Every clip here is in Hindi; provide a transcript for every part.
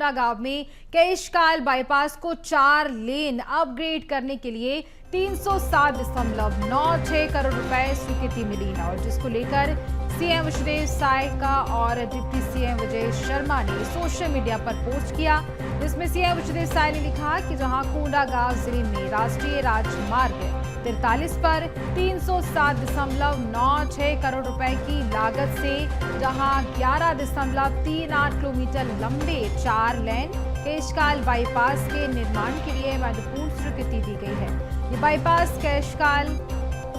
कोंडागांव में केशकाल बाईपास को 4 लेन अपग्रेड करने के लिए 307.96 करोड़ रुपए स्वीकृति मिली है और जिसको लेकर सीएम विष्णुदेव साय का और डिप्टी सीएम विजय शर्मा ने सोशल मीडिया पर पोस्ट किया, जिसमें सीएम विष्णुदेव साय ने लिखा कि जहां कोंडागांव जिले में राष्ट्रीय राजमार्ग 43 पर 307.96 करोड़ रुपए की लागत से जहां 11.38 किलोमीटर लंबे 4 लेन केशकाल बाईपास के निर्माण के लिए महत्वपूर्ण स्वीकृति दी गई है। ये बाईपास केशकाल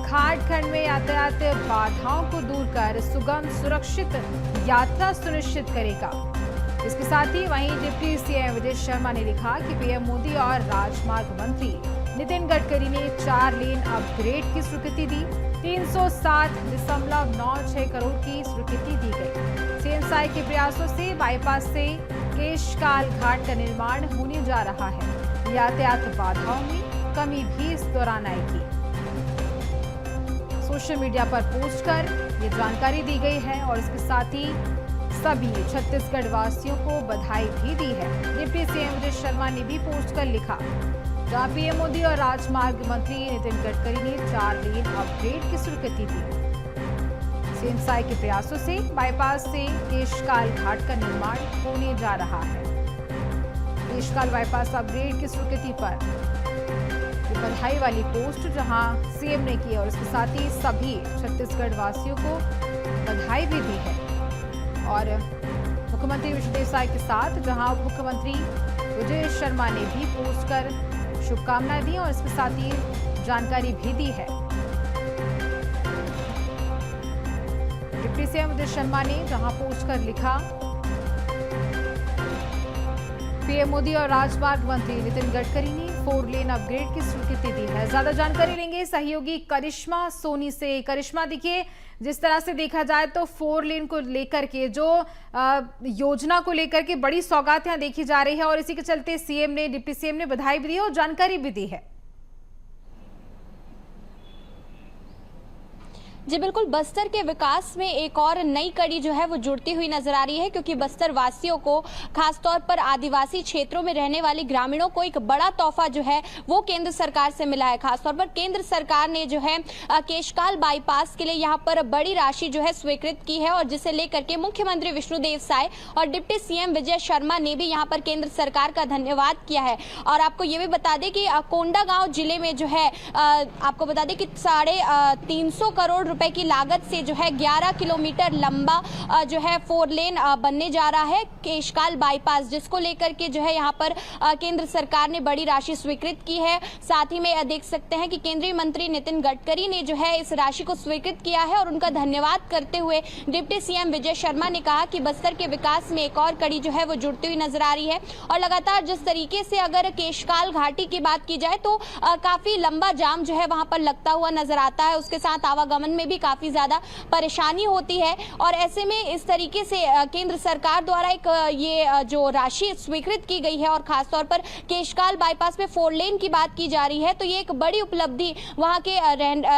घाट खंड में यातायात बाधाओं को दूर कर सुगम सुरक्षित यात्रा सुनिश्चित करेगा। इसके साथ ही वहीं डिप्टी सीएम विजय शर्मा ने लिखा कि पीएम मोदी और राजमार्ग मंत्री नितिन गडकरी ने 4 लेन अपग्रेड की स्वीकृति दी। 307.96 करोड़ की स्वीकृति दी गई। सीएम साय के प्रयासों से बाईपास से केशकाल घाट का निर्माण होने जा रहा है। यातायात बाधाओं में कमी भी इस दौरान आएगी। सोशल मीडिया पर पोस्ट कर ये जानकारी दी गई है और इसके साथ ही सभी छत्तीसगढ़ वासियों को बधाई भी दी है। डिप्टी सीएम विजय शर्मा ने भी पोस्ट कर लिखा, जहां पीएम मोदी और राजमार्ग मंत्री नितिन गडकरी ने 4 लेन अपग्रेड की स्वीकृति दी। सीएम साय के प्रयासों से बाईपास से केशकाल घाट का निर्माण होने जा रहा है। केशकाल बाईपास अपग्रेड की स्वीकृति पर बधाई वाली पोस्ट जहां सीएम ने की और इसके साथ ही सभी छत्तीसगढ़ वासियों को बधाई भी दी है। और मुख्यमंत्री विष्णुदेव साय के साथ जहां उप मुख्यमंत्री विजय शर्मा ने भी पोस्ट कर शुभकामनाएं दी और इसके साथ ही जानकारी भी दी है। डिप्टी सीएम विजय शर्मा ने जहां पोस्ट कर लिखा, पीएम मोदी और राजमार्ग मंत्री नितिन गडकरी ने 4 लेन अपग्रेड की स्वीकृति दी है। ज्यादा जानकारी लेंगे सहयोगी करिश्मा सोनी से। करिश्मा, देखिए जिस तरह से देखा जाए तो 4 लेन को लेकर के जो योजना को लेकर के बड़ी सौगात यहाँ देखी जा रही है और इसी के चलते सीएम ने, डिप्टी सीएम ने बधाई भी दी और जानकारी भी दी है। जी बिल्कुल, बस्तर के विकास में एक और नई कड़ी जो है वो जुड़ती हुई नजर आ रही है, क्योंकि बस्तर वासियों को, खासतौर पर आदिवासी क्षेत्रों में रहने वाले ग्रामीणों को एक बड़ा तोहफा जो है वो केंद्र सरकार से मिला है। खासतौर पर केंद्र सरकार ने जो है केशकाल बाईपास के लिए यहाँ पर बड़ी राशि जो है स्वीकृत की है और जिसे लेकर के मुख्यमंत्री विष्णुदेव साय और डिप्टी सीएम विजय शर्मा ने भी यहाँ पर केंद्र सरकार का धन्यवाद किया है। और आपको ये भी बता दें कि कोंडागांव जिले में जो है आपको बता दें कि 350 करोड़ रुपए की लागत से जो है 11 किलोमीटर लंबा जो है 4 लेन बनने जा रहा है केशकाल बाईपास, जिसको लेकर के जो है यहाँ पर केंद्र सरकार ने बड़ी राशि स्वीकृत की है। साथ ही में देख सकते हैं कि केंद्रीय मंत्री नितिन गडकरी ने जो है इस राशि को स्वीकृत किया है और उनका धन्यवाद करते हुए डिप्टी सीएम विजय शर्मा ने कहा कि बस्तर के विकास में एक और कड़ी जो है वो जुड़ती हुई नजर आ रही है। और लगातार जिस तरीके से अगर केशकाल घाटी की बात की जाए तो काफी लंबा जाम जो है वहां पर लगता हुआ नजर आता है, उसके साथ आवागमन में भी काफी ज्यादा परेशानी होती है। और ऐसे में इस तरीके से केंद्र सरकार द्वारा एक ये जो राशि स्वीकृत की गई है और खासतौर पर केशकाल बाईपास में 4 लेन की बात की जा रही है, तो ये एक बड़ी उपलब्धि वहां के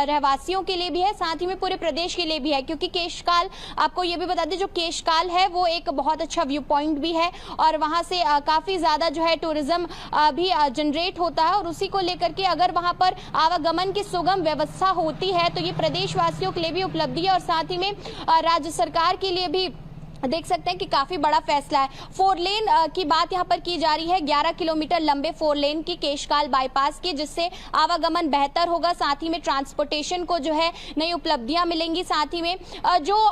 रहवासियों के लिए भी है, साथ ही में पूरे प्रदेश के लिए भी है। क्योंकि केशकाल, आपको ये भी बता दें, जो केशकाल है वो एक बहुत अच्छा व्यू पॉइंट भी है और वहां से काफी ज्यादा जो है टूरिज्म भी जनरेट होता है और उसी को लेकर के अगर वहां पर आवागमन की सुगम व्यवस्था होती है तो ये प्रदेशवासियों के लिए भी उपलब्धि है और साथ ही में राज्य सरकार के लिए भी देख सकते हैं कि काफी बड़ा फैसला है। 4 लेन की बात यहाँ पर की जा रही है, 11 किलोमीटर लंबे 4 लेन की केशकाल बाईपास की, जिससे आवागमन बेहतर होगा, साथ ही में ट्रांसपोर्टेशन को जो है नई उपलब्धियां मिलेंगी। साथ ही में जो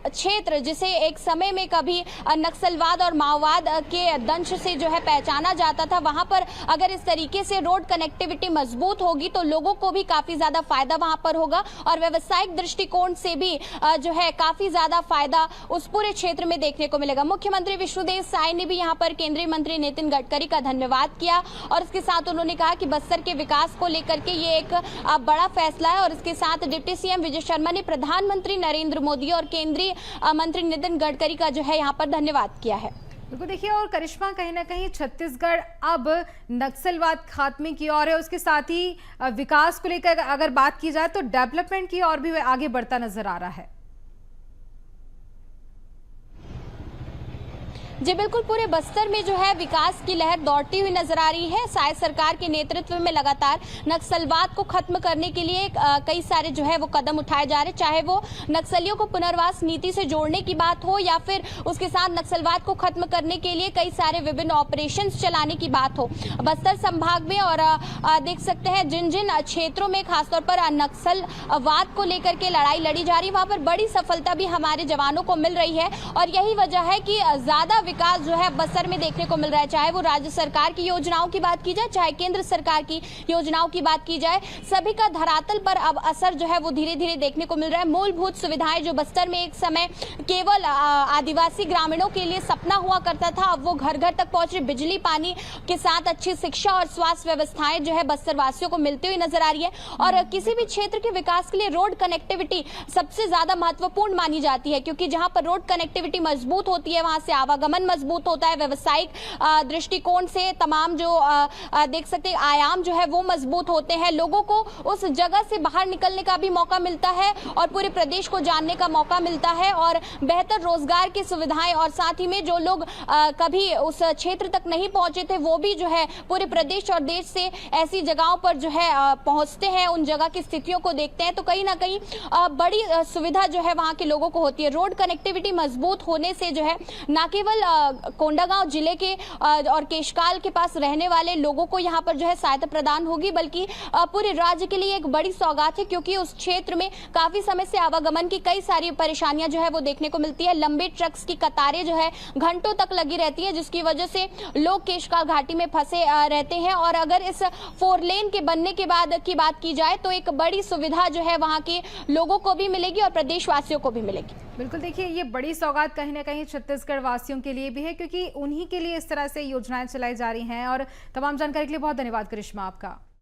क्षेत्र जिसे एक समय में कभी नक्सलवाद और माओवाद के दंश से जो है पहचाना जाता था, वहां पर अगर इस तरीके से रोड कनेक्टिविटी मजबूत होगी तो लोगों को भी काफी ज्यादा फायदा वहां पर होगा और व्यवसायिक दृष्टिकोण से भी जो है काफी ज्यादा फायदा उस पूरे क्षेत्र में देखने को मिलेगा। मुख्यमंत्री विष्णुदेव साय ने भी यहां पर केंद्रीय मंत्री नितिन गडकरी का धन्यवाद किया और इसके साथ उन्होंने कहा कि बस्तर के विकास को लेकर के ये एक बड़ा फैसला है। और इसके साथ डिप्टी सीएम विजय शर्मा ने प्रधानमंत्री नरेंद्र मोदी और केंद्रीय मंत्री नितिन गडकरी का जो है यहाँ पर धन्यवाद किया है। बिल्कुल, देखिए और करिश्मा, कहीं ना कहीं छत्तीसगढ़ अब नक्सलवाद खात्मे की ओर है, उसके साथ ही विकास को लेकर अगर बात की जाए तो डेवलपमेंट की ओर भी आगे बढ़ता नजर आ रहा है। जी बिल्कुल, पूरे बस्तर में जो है विकास की लहर दौड़ती हुई नजर आ रही है। साय सरकार के नेतृत्व में लगातार नक्सलवाद को खत्म करने के लिए कई सारे जो है वो कदम उठाए जा रहे हैं, चाहे वो नक्सलियों को पुनर्वास नीति से जोड़ने की बात हो या फिर उसके साथ नक्सलवाद को खत्म करने के लिए कई सारे विभिन्न ऑपरेशंस चलाने की बात हो। बस्तर संभाग में और देख सकते हैं जिन जिन क्षेत्रों में खासतौर पर नक्सलवाद को लेकर के लड़ाई लड़ी जा रही है, वहां पर बड़ी सफलता भी हमारे जवानों को मिल रही है और यही वजह है कि ज्यादा विकास जो है बस्तर में देखने को मिल रहा है। चाहे वो राज्य सरकार की योजनाओं की बात की जाए, चाहे केंद्र सरकार की योजनाओं की बात की जाए, सभी का धरातल पर अब असर जो है वो धीरे धीरे देखने को मिल रहा है। मूलभूत सुविधाएं जो बस्तर में एक समय केवल आदिवासी ग्रामीणों के लिए सपना हुआ करता था, अब वो घर घर तक पहुंच रही। बिजली पानी के साथ अच्छी शिक्षा और स्वास्थ्य व्यवस्थाएं जो है बस्तर वासियों को मिलती हुई नजर आ रही है। और किसी भी क्षेत्र के विकास के लिए रोड कनेक्टिविटी सबसे ज्यादा महत्वपूर्ण मानी जाती है, क्योंकि जहां पर रोड कनेक्टिविटी मजबूत होती है वहां से आवागमन मजबूत होता है, व्यावसायिक दृष्टिकोण से तमाम जो देख सकते हैं आयाम जो है वो मजबूत होते हैं, लोगों को उस जगह से बाहर निकलने का भी मौका मिलता है और पूरे प्रदेश को जानने का मौका मिलता है और बेहतर रोजगार की सुविधाएं, और साथ ही में जो लोग कभी उस क्षेत्र तक नहीं पहुंचे थे वो भी जो है पूरे प्रदेश और देश से ऐसी जगहों पर जो है पहुंचते हैं, उन जगह की स्थितियों को देखते हैं, तो कहीं ना कहीं बड़ी सुविधा जो है वहां के लोगों को होती है। रोड कनेक्टिविटी मजबूत होने से जो है न केवल कोंडागांव जिले के और केशकाल के पास रहने वाले लोगों को यहाँ पर जो है सहायता प्रदान होगी, बल्कि पूरे राज्य के लिए एक बड़ी सौगात है, क्योंकि उस क्षेत्र में काफी समय से आवागमन की कई सारी परेशानियां जो है वो देखने को मिलती है। लंबे ट्रक्स की कतारें जो है घंटों तक लगी रहती है, जिसकी वजह से लोग केशकाल घाटी में फंसे रहते हैं। और अगर इस 4 लेन के बनने के बाद की बात की जाए तो एक बड़ी सुविधा जो है वहां के लोगों को भी मिलेगी और प्रदेशवासियों को भी मिलेगी। बिल्कुल, देखिए ये बड़ी सौगात कहीं ना कहीं छत्तीसगढ़ वासियों के लिए भी है, क्योंकि उन्हीं के लिए इस तरह से योजनाएं चलाई जा रही हैं। और तमाम जानकारी के लिए बहुत धन्यवाद करिश्मा आपका।